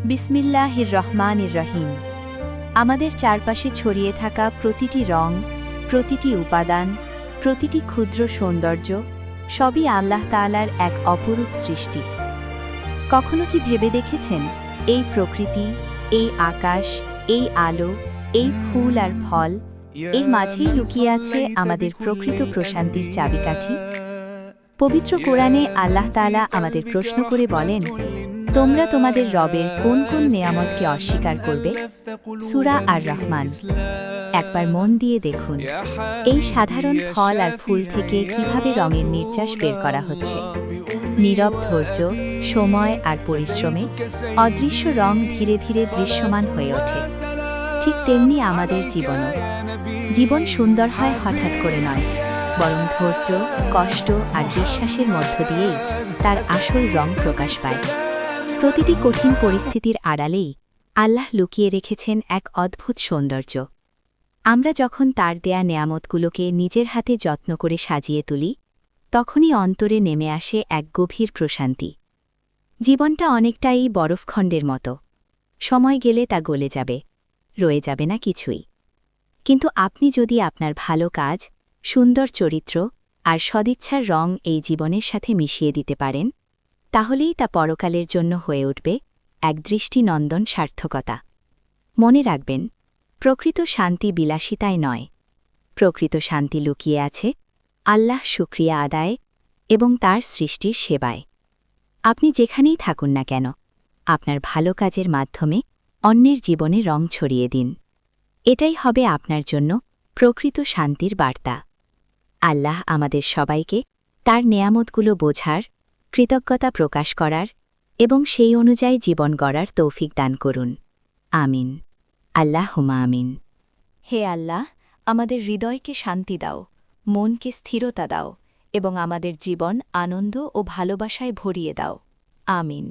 বিসমিল্লাহির রহমানির রহিম। আমাদের চারপাশে ছড়িয়ে থাকা প্রতিটি রং, প্রতিটি উপাদান, প্রতিটি ক্ষুদ্র সৌন্দর্য সবই আল্লাহ তাআলার এক অপরূপ সৃষ্টি। কখনো কি ভেবে দেখেছেন এই প্রকৃতি, এই আকাশ, এই আলো, এই ফুল আর ফল, এর মাঝেই লুকিয়ে আছে আমাদের প্রকৃত প্রশান্তির চাবিকাঠি? পবিত্র কোরআনে আল্লাহ তাআলা আমাদের প্রশ্ন করে বলেন, তোমরা তোমাদের রবের কোন কোন নেয়ামতকে অস্বীকার করবে? সূরা আর রহমান। একবার মন দিয়ে দেখুন, এই সাধারণ ফল আর ফুল থেকে কিভাবে রঙের নির্যাস বের করা হচ্ছে। নীরব ধৈর্য, সময় আর পরিশ্রমে অদৃশ্য রং ধীরে ধীরে দৃশ্যমান হয়ে ওঠে। ঠিক তেমনি আমাদের জীবনও। জীবন সুন্দর হয় হঠাৎ করে নয়, বরং ধৈর্য, কষ্ট আর বিশ্বাসের মধ্য দিয়েই তার আসল রং প্রকাশ পায়। প্রতিটি কঠিন পরিস্থিতির আড়ালেই আল্লাহ লুকিয়ে রেখেছেন এক অদ্ভুত সৌন্দর্য। আমরা যখন তার দেয়া নেয়ামতগুলোকে নিজের হাতে যত্ন করে সাজিয়ে তুলি, তখনই অন্তরে নেমে আসে এক গভীর প্রশান্তি। জীবনটা অনেকটাই বরফখণ্ডের মতো। সময় গেলে তা গলে যাবে, রয়ে যাবে না কিছুই। কিন্তু আপনি যদি আপনার ভালো কাজ, সুন্দর চরিত্র আর সদিচ্ছার রং এই জীবনের সাথে মিশিয়ে দিতে পারেন, তাহলেই তা পরকালের জন্য হয়ে উঠবে এক দৃষ্টিনন্দন সার্থকতা। মনে রাখবেন, প্রকৃত শান্তি বিলাসিতায় নয়, প্রকৃত শান্তি লুকিয়ে আছে আল্লাহ শুকরিয়া আদায় এবং তার সৃষ্টির সেবায়। আপনি যেখানেই থাকুন না কেন, আপনার ভালো কাজের মাধ্যমে অন্যের জীবনে রং ছড়িয়ে দিন। এটাই হবে আপনার জন্য প্রকৃত শান্তির বার্তা। আল্লাহ আমাদের সবাইকে তার নেয়ামতগুলো বোঝার, কৃতজ্ঞতা প্রকাশ করার এবং সেই অনুযায়ী জীবন গড়ার তৌফিক দান করুন। আমিন। আল্লাহুম্মা আমিন। হে আল্লাহ, আমাদের হৃদয়কে শান্তি দাও, মনকে স্থিরতা দাও এবং আমাদের জীবন আনন্দ ও ভালোবাসায় ভরিয়ে দাও। আমিন।